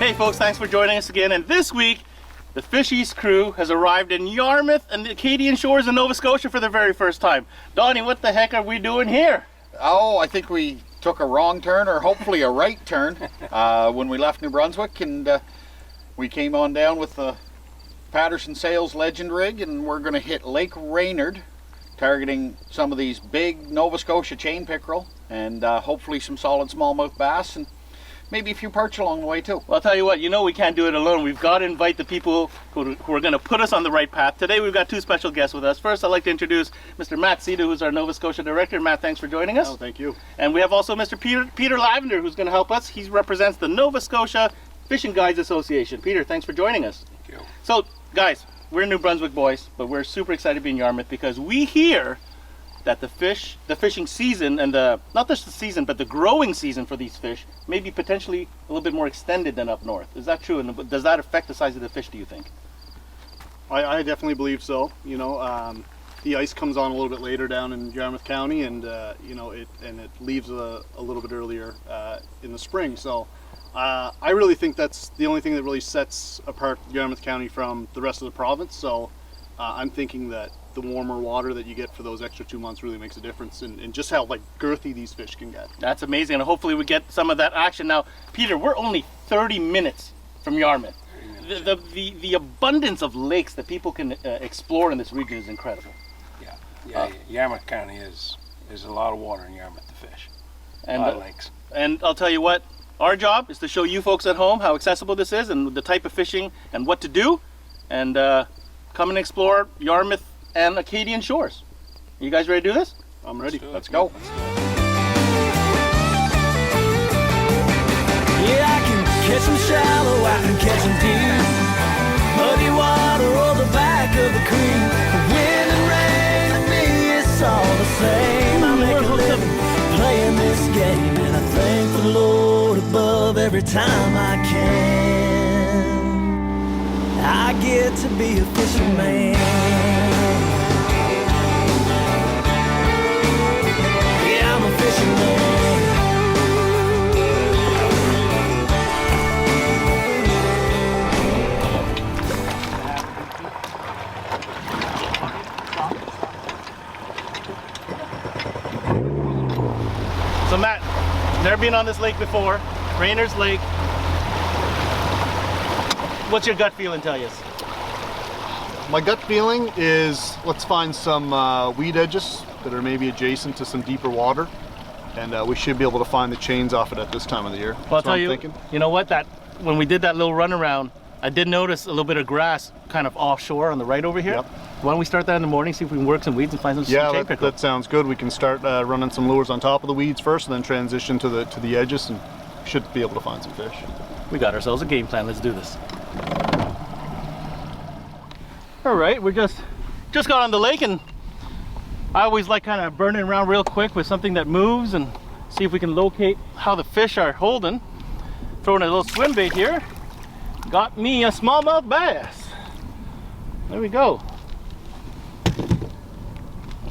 Hey folks, thanks for joining us again. And this week, the Fish East crew has arrived in Yarmouth and the Acadian shores in Nova Scotia for the very first time. Donnie, what the heck are we doing here? Oh, I think we took a wrong turn, or hopefully a right turn, when we left New Brunswick, and we came on down with the Patterson Sales Legend rig, and we're going to hit Lake Reynard, targeting some of these big Nova Scotia chain pickerel, and hopefully some solid smallmouth bass, and maybe a few perch along the way too. Well, I'll tell you what, you know we can't do it alone. We've got to invite the people who are going to put us on the right path. Today we've got two special guests with us. First, I'd like to introduce Mr. Matt Szeto, who's our Nova Scotia director. Matt, thanks for joining us. Oh, thank you. And we have also Mr. Peter Lavender, who's going to help us. He represents the Nova Scotia Fishing Guides Association. Peter, thanks for joining us. Thank you. So, guys, we're New Brunswick boys, but we're super excited to be in Yarmouth because we hear that the fishing season, and not just the season, but the growing season for these fish may be potentially a little bit more extended than up north. Is that true? And does that affect the size of the fish, do you think? I definitely believe so. You know, the ice comes on a little bit later down in Yarmouth County, and you know, it leaves a little bit earlier in the spring. So I really think that's the only thing that really sets apart Yarmouth County from the rest of the province. So I'm thinking that the warmer water that you get for those extra 2 months really makes a difference in just how like girthy these fish can get. That's amazing, and hopefully we get some of that action. Now, Peter, we're only 30 minutes from Yarmouth. The abundance of lakes that people can explore in this region is incredible. Yeah, Yarmouth County is a lot of water in Yarmouth to fish. And a lot of lakes. And I'll tell you what, our job is to show you folks at home how accessible this is and the type of fishing and what to do, and come and explore Yarmouth and Acadian shores. You guys ready to do this? I'm ready. Let's go. Yeah, I can catch them shallow, I can catch them deep. Muddy water or the back of the creek. Wind and rain to me, it's all the same. I make a living playing this game, and I thank the Lord above every time I can. I get to be a fisherman. Yeah, I'm a fisherman. So Matt, never been on this lake before, Reynard's Lake. What's your gut feeling tell you? My gut feeling is let's find some weed edges that are maybe adjacent to some deeper water, and we should be able to find the chains off it at this time of the year. Well, I'll tell you, you know what, when we did that little run around, I did notice a little bit of grass kind of offshore on the right over here. Yep. Why don't we start that in the morning, see if we can work some weeds and find some chain pickerel? That sounds good. We can start running some lures on top of the weeds first, and then transition to the edges, and should be able to find some fish. We got ourselves a game plan. Let's do this. All right, we just got on the lake, and I always like kind of burning around real quick with something that moves and see if we can locate how the fish are holding. Throwing a little swim bait here. Got me a smallmouth bass. There we go.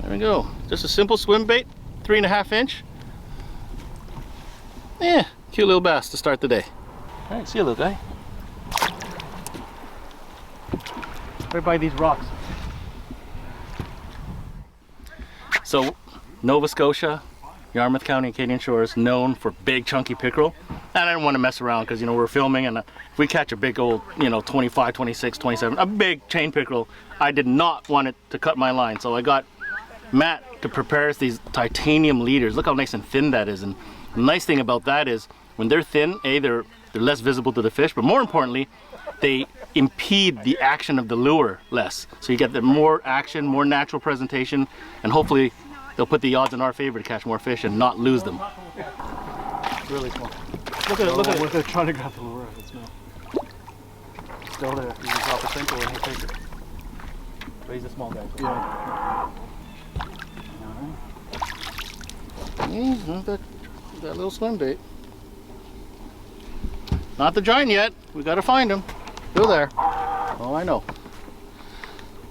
There we go. Just a simple swim bait, 3.5 inch. Yeah, cute little bass to start the day. All right, see you, little guy. Right by these rocks. So, Nova Scotia, Yarmouth County, Acadian shores, known for big chunky pickerel. And I didn't want to mess around because, you know, we're filming, and if we catch a big old, you know, 25, 26, 27, a big chain pickerel, I did not want it to cut my line. So I got Matt to prepare us these titanium leaders. Look how nice and thin that is. And the nice thing about that is when they're thin, they're less visible to the fish, but more importantly, they impede the action of the lure less. So you get the more action, more natural presentation, and hopefully they'll put the odds in our favor to catch more fish and not lose them. It's really fun. Look at it, look at it. They're trying to grab the lure out of its mouth. Still there. You can drop a sinker and he'll take it. Raise the small guy. Yeah. Yeah, that little swim bait. Not the giant yet. We gotta find him. Still there. Oh, I know.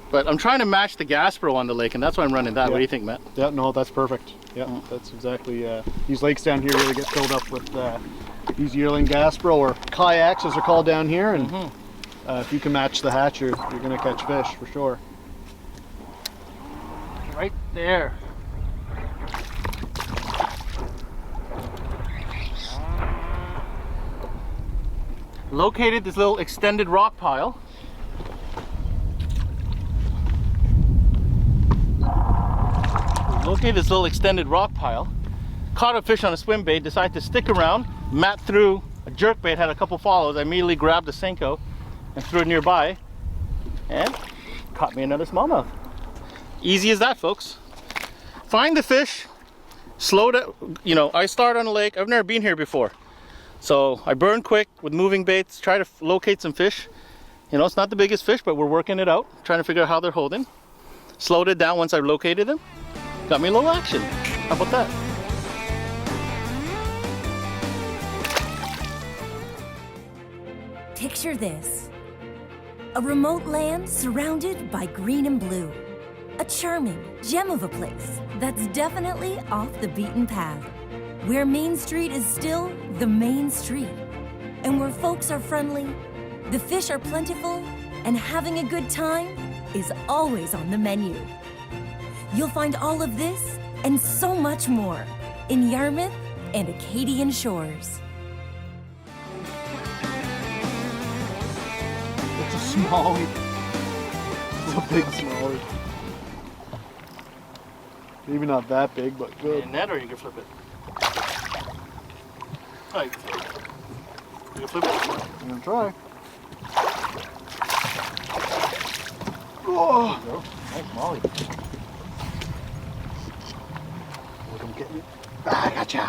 But I'm trying to match the gas pro on the lake, and that's why I'm running that. Yeah. What do you think, Matt? Yeah, no, that's perfect. Yeah, that's exactly. These lakes down here really get filled up with these yearling Gaspro, or kayaks as they're called down here, and if you can match the hatch, you're gonna catch fish for sure. Right there. Located this little extended rock pile. Located this little extended rock pile. Caught a fish on a swim bait, decided to stick around. Matt threw a jerk bait, had a couple follows. I immediately grabbed a Senko and threw it nearby and caught me another smallmouth. Easy as that, folks. Find the fish, slow down. You know, I start on a lake. I've never been here before. So I burn quick with moving baits, try to locate some fish. You know, it's not the biggest fish, but we're working it out, trying to figure out how they're holding. Slowed it down once I located them. Got me a little action. How about that? Picture this. A remote land surrounded by green and blue. A charming gem of a place that's definitely off the beaten path. Where Main Street is still the main street. And where folks are friendly, the fish are plentiful, and having a good time is always on the menu. You'll find all of this and so much more in Yarmouth and Acadian shores. It's a smallie. It's a big smallie. Maybe not that big, but good. In net, or you can flip it. Oh, you can flip it. You can flip it. I'm gonna try. Oh! There you go. Nice molly. Let him get you. Ah, I gotcha.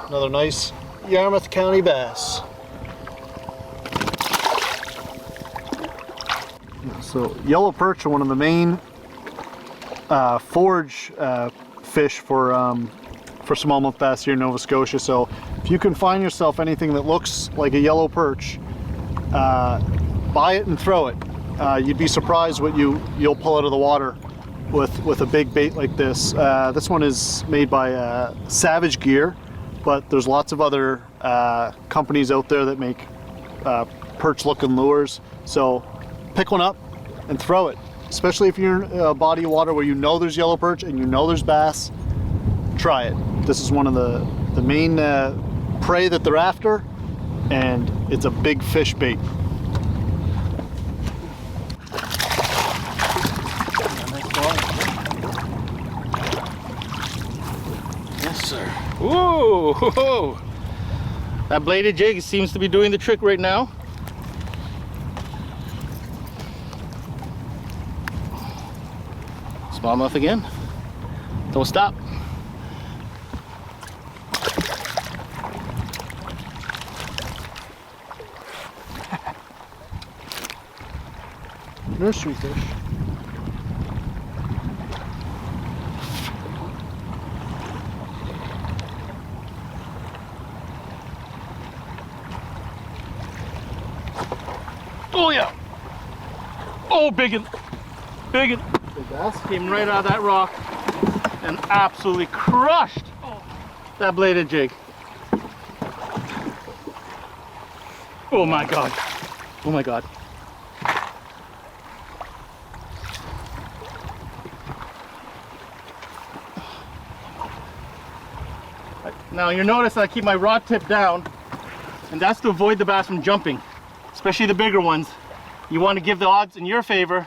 Another nice Yarmouth County bass. So yellow perch are one of the main forage fish for smallmouth bass here in Nova Scotia. So if you can find yourself anything that looks like a yellow perch, buy it and throw it. You'd be surprised what you'll pull out of the water with a big bait like this. This one is made by Savage Gear, but there's lots of other companies out there that make perch looking lures. So pick one up and throw it, especially if you're in a body of water where you know there's yellow perch and you know there's bass. Try it. This is one of the main prey that they're after, and it's a big fish bait. Yes, sir. Whoa! That bladed jig seems to be doing the trick right now. Smallmouth again. Don't stop. Nursery fish. Oh yeah! Oh, biggin! Biggin! Big bass. Came right out of that rock and absolutely crushed that bladed jig. Oh my god. Oh my god. Now you notice I keep my rod tip down, and that's to avoid the bass from jumping, especially the bigger ones. You want to give the odds in your favor.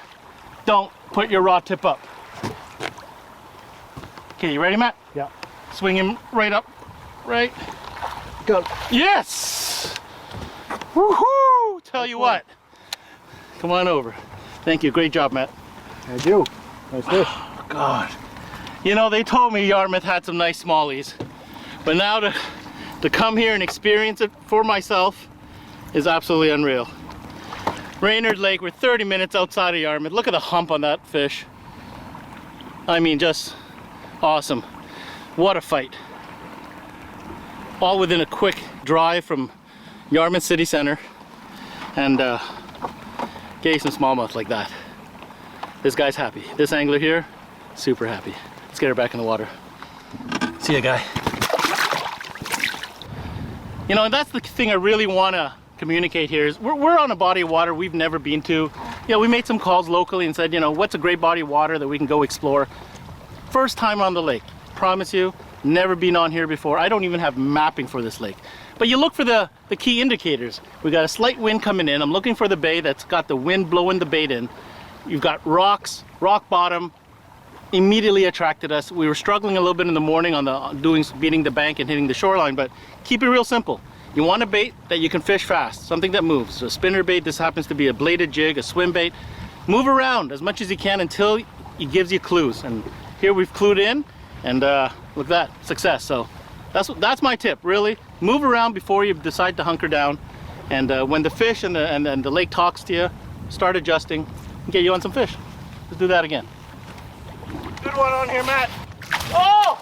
Don't put your rod tip up. Okay, you ready, Matt? Yeah. Swing him right up, right. Go. Yes! Woohoo! Tell you what. Come on over. Thank you. Great job, Matt. Thank you. Nice fish. God. You know, they told me Yarmouth had some nice smallies, but now to come here and experience it for myself is absolutely unreal. Raynard Lake, we're 30 minutes outside of Yarmouth. Look at the hump on that fish. I mean, just awesome. What a fight. All within a quick drive from Yarmouth City Center, and get some smallmouth like that. This guy's happy. This angler here, super happy. Let's get her back in the water. See ya, guy. You know, and that's the thing I really want to communicate here is we're on a body of water we've never been to. You know, we made some calls locally and said, you know, what's a great body of water that we can go explore? First time on the lake, promise you, never been on here before. I don't even have mapping for this lake. But you look for the key indicators. We got a slight wind coming in. I'm looking for the bay that's got the wind blowing the bait in. You've got rocks, rock bottom, immediately attracted us. We were struggling a little bit in the morning on the beating the bank and hitting the shoreline, but keep it real simple. You want a bait that you can fish fast, something that moves. So a spinner bait, this happens to be a bladed jig, a swim bait. Move around as much as you can until it gives you clues. And here we've clued in, and look at that, success. So that's my tip, really. Move around before you decide to hunker down. And when the fish and the lake talks to you, start adjusting and get you on some fish. Let's do that again. Good one on here, Matt. Oh!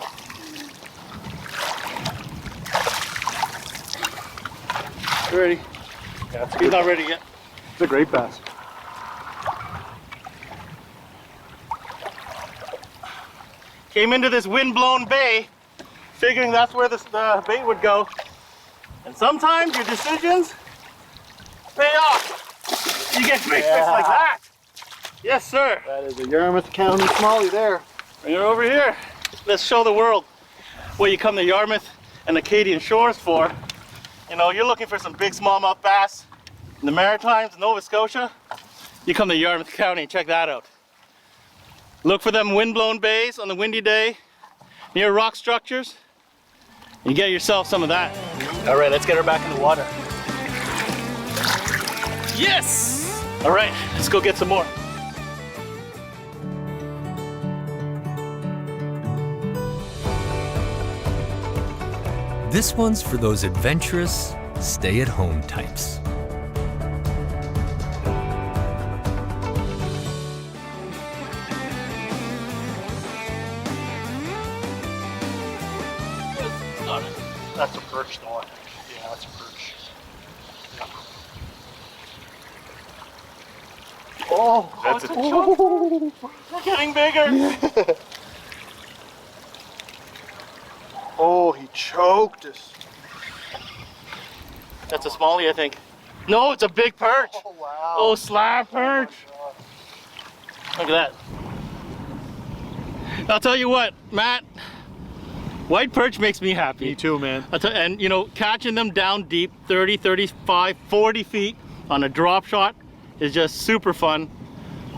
You ready? Yeah, He's not ready yet. It's a great bass. Came into this wind-blown bay, figuring that's where the bait would go. And sometimes your decisions pay off. You get big fish like that. Yes, sir. That is a Yarmouth County smallie there. Bring her over here. Let's show the world what you come to Yarmouth and Acadian shores for. You know, you're looking for some big smallmouth bass in the Maritimes, Nova Scotia. You come to Yarmouth County and check that out. Look for them wind-blown bays on the windy day, near rock structures. You get yourself some of that. All right, let's get her back in the water. Yes! All right, let's go get some more. This one's for those adventurous, stay-at-home types. That's a perch though. Yeah, that's a perch. Oh, That's a chunk. They're getting bigger. Oh, he choked us. That's a smallie, I think. No, it's a big perch. Oh, wow. Oh, slab perch. Look at that. I'll tell you what, Matt, white perch makes me happy. Me too, man. And you know, catching them down deep, 30, 35, 40 feet on a drop shot is just super fun.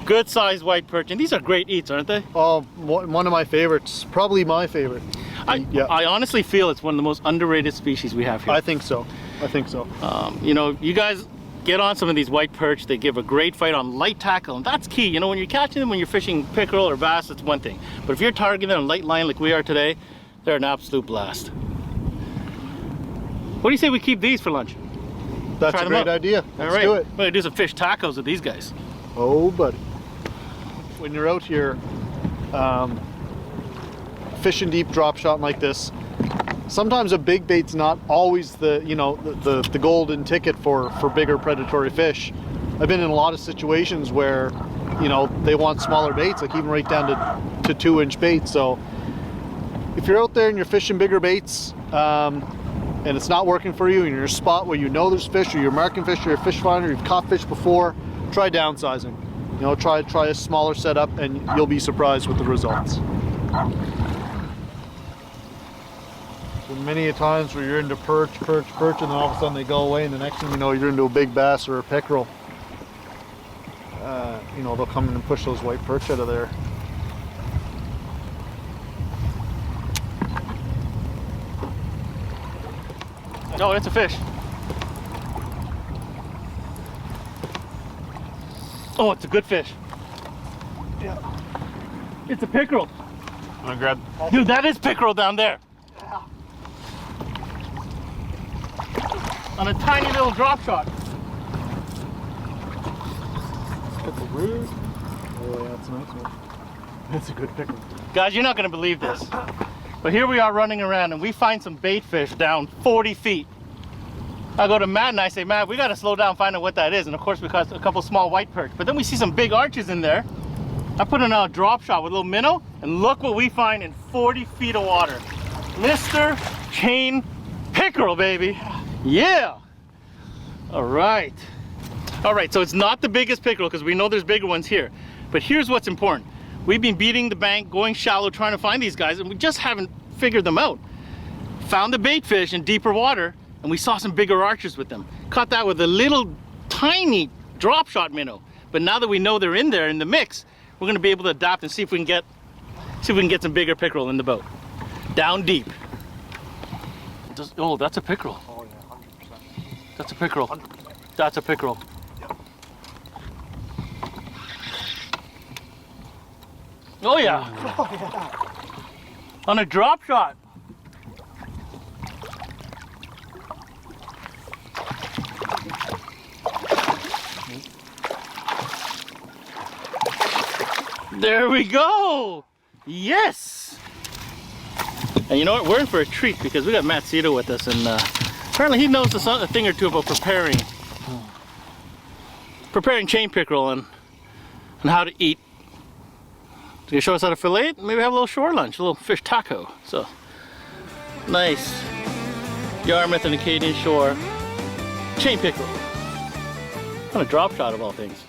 Good sized white perch, and these are great eats, aren't they? Oh, one of my favorites. Probably my favorite. I honestly feel it's one of the most underrated species we have here. I think so. I think so. You know, you guys get on some of these white perch. They give a great fight on light tackle, and that's key. You know, when you're catching them, when you're fishing pickerel or bass, it's one thing. But if you're targeting them on light line like we are today, they're an absolute blast. What do you say we keep these for lunch? That's a great idea. Let's do it. We're gonna do some fish tacos with these guys. Oh, buddy. When you're out here fishing deep drop shot like this, sometimes a big bait's not always the, you know, the golden ticket for bigger predatory fish. I've been in a lot of situations where, you know, they want smaller baits, like even right down to 2-inch baits. So if you're out there and you're fishing bigger baits and it's not working for you, and you're in a spot where you know there's fish, or you're marking fish, or you're a fish finder, you've caught fish before, try downsizing. You know, try a smaller setup, and you'll be surprised with the results. Been many a times where you're into perch, and then all of a sudden they go away, and the next thing you know, you're into a big bass or a pickerel. You know, they'll come in and push those white perch out of there. No, it's a fish. Oh, it's a good fish. Yeah. It's a pickerel. I'm gonna grab. Dude, that is pickerel down there. Yeah. On a tiny little drop shot. Got the root. Oh, yeah, that's a nice one. That's a good pickerel. Guys, you're not gonna believe this. But here we are running around and we find some bait fish down 40 feet. I go to Matt and I say, Matt, we gotta slow down, find out what that is. And of course we caught a couple small white perch. But then we see some big arches in there. I put in a drop shot with a little minnow, and look what we find in 40 feet of water. Mr. Chain Pickerel, baby. Yeah. All right. All right, so it's not the biggest pickerel because we know there's bigger ones here. But here's what's important. We've been beating the bank, going shallow, trying to find these guys, and we just haven't figured them out. Found the bait fish in deeper water, and we saw some bigger archers with them. Caught that with a little tiny drop shot minnow. But now that we know they're in there in the mix, we're gonna be able to adapt and see if we can get some bigger pickerel in the boat. Down deep. Oh, that's a pickerel. Oh yeah, 100%. That's a pickerel. 100%. That's a pickerel. Oh yeah. Oh yeah. On a drop shot. There we go. Yes. And you know what? We're in for a treat because we got Matt Szeto with us, and apparently he knows a thing or two about preparing chain pickerel and how to eat. He's gonna show us how to fillet it. Maybe have a little shore lunch, a little fish taco. So nice Yarmouth and Acadian shore chain pickerel on a drop shot of all things.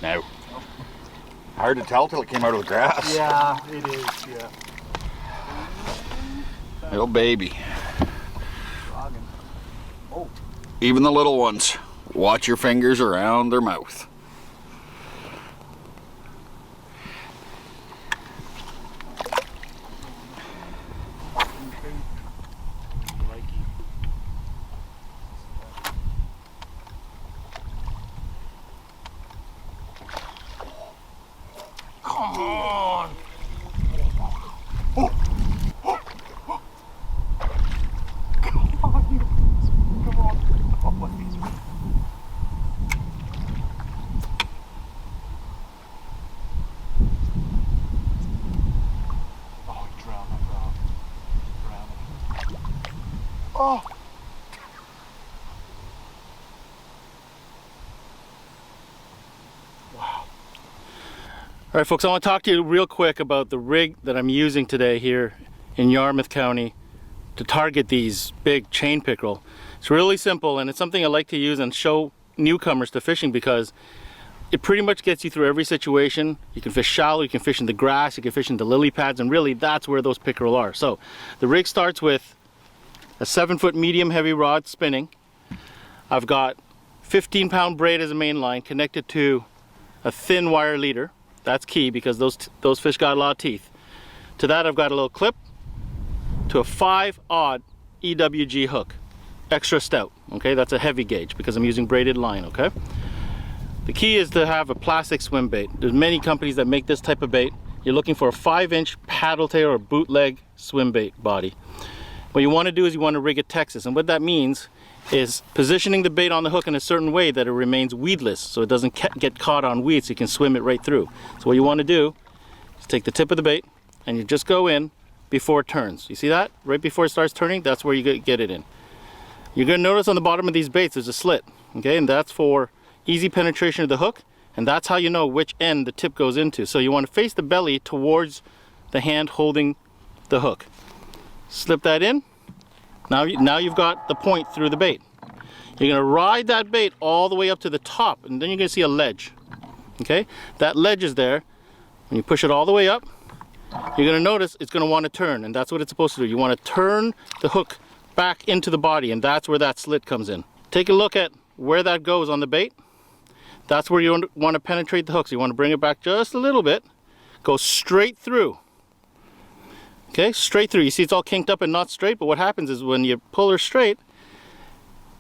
No. Hard to tell till it came out of the grass. Yeah, it is. Yeah. Little baby. Oh. Even the little ones. Watch your fingers around their mouth. Come on. Oh. All right, folks, I want to talk to you real quick about the rig that I'm using today here in Yarmouth County to target these big chain pickerel. It's really simple, and it's something I like to use and show newcomers to fishing because it pretty much gets you through every situation. You can fish shallow, you can fish in the grass, you can fish in the lily pads, and really that's where those pickerel are. So the rig starts with a 7-foot medium heavy rod spinning. I've got 15-pound braid as a main line connected to a thin wire leader. That's key because those fish got a lot of teeth. To that I've got a little clip to a 5-aught EWG hook, extra stout. Okay, that's a heavy gauge because I'm using braided line. Okay. The key is to have a plastic swim bait. There's many companies that make this type of bait. You're looking for a 5-inch paddle tail or bootleg swim bait body. What you want to do is you want to rig a Texas, and what that means is positioning the bait on the hook in a certain way that it remains weedless, so it doesn't get caught on weeds, so you can swim it right through. So what you want to do is take the tip of the bait and you just go in before it turns. You see that? Right before it starts turning, that's where you get it in. You're going to notice on the bottom of these baits there's a slit, okay, and that's for easy penetration of the hook, and that's how you know which end the tip goes into. So you want to face the belly towards the hand holding the hook. Slip that in. Now you've got the point through the bait. You're going to ride that bait all the way up to the top, and then you're going to see a ledge. Okay, that ledge is there. When you push it all the way up, you're going to notice it's going to want to turn, and that's what it's supposed to do. You want to turn the hook back into the body, and that's where that slit comes in. Take a look at where that goes on the bait. That's where you want to penetrate the hook. So you want to bring it back just a little bit, go straight through. Okay, straight through. You see it's all kinked up and not straight, but what happens is when you pull her straight,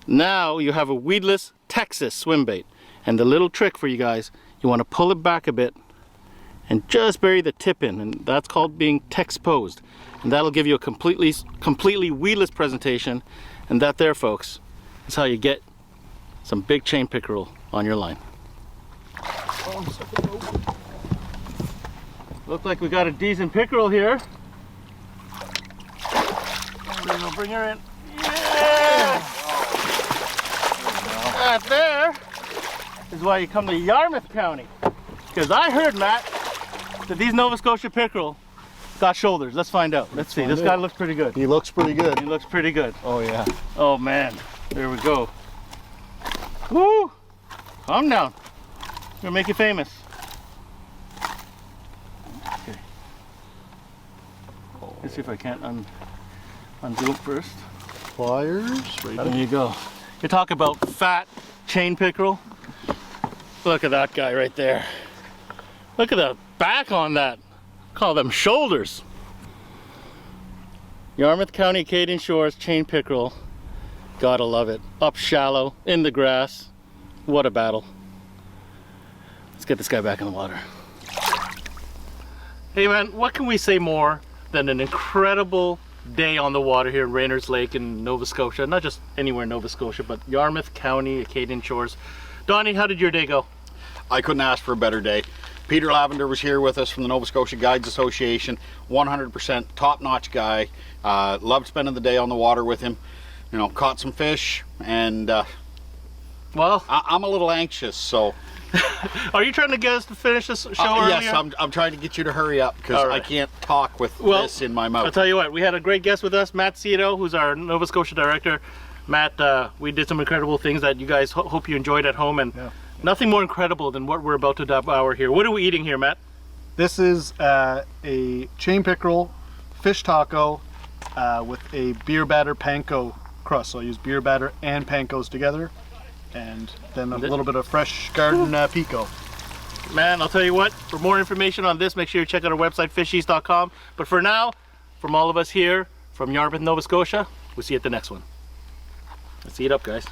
now you have a weedless Texas swim bait. And the little trick for you guys, you want to pull it back a bit and just bury the tip in, and that's called being Tex-posed. And that'll give you a completely weedless presentation, and that there, folks, is how you get some big chain pickerel on your line. Looks like we got a decent pickerel here. We'll bring her in. Yeah! That there is why you come to Yarmouth County. Because I heard, Matt, that these Nova Scotia pickerel got shoulders. Let's find out. Let's see. This guy looks pretty good. He looks pretty good. He looks pretty good. Oh yeah. Oh man, there we go. Woo! Calm down. We're gonna make you famous. Okay. Let's see if I can't undo it first. Pliers. Right There you go. You talk about fat chain pickerel. Look at that guy right there. Look at the back on that. Call them shoulders. Yarmouth County, Acadian shores, chain pickerel. Gotta love it. Up shallow, in the grass. What a battle. Let's get this guy back in the water. Hey man, what can we say more than an incredible day on the water here in Rayners Lake in Nova Scotia? Not just anywhere in Nova Scotia, but Yarmouth County, Acadian shores. Donnie, how did your day go? I couldn't ask for a better day. Peter Lavender was here with us from the Nova Scotia Guides Association. 100% top-notch guy. Loved spending the day on the water with him. You know, caught some fish, and Well, I'm a little anxious, so. are you trying to get us to finish this show earlier? Yes, I'm trying to get you to hurry up because All right. I can't talk with this in my I'll mouth. tell you what, we had a great guest with us, Matt Szeto, who's our Nova Scotia director. Matt, we did some incredible things that you guys hope you enjoyed at home, and nothing more incredible than what we're about to devour here. What are we eating here, Matt? This is a chain pickerel fish taco with a beer batter panko crust. So I use beer batter and pankos together, and then a little bit of fresh garden pico. Man, I'll tell you what, for more information on this, make sure you check out our website, fisheast.com. But for now, from all of us here from Yarmouth, Nova Scotia, we'll see you at the next one. Let's eat up, guys.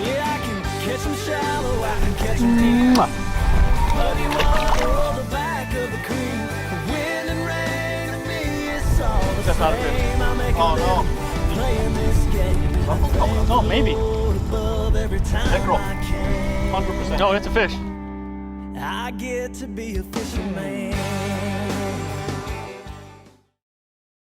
Yeah, I can catch them shallow, I can catch them deep. Muddy water or the back of a creek. Wind and rain to me, it's all the That's not a fish. same. I make a Oh, no. living playing this game. Oh, maybe. Above every time Pickerel. I can. 100%. No, it's a fish. I get to be a fisherman.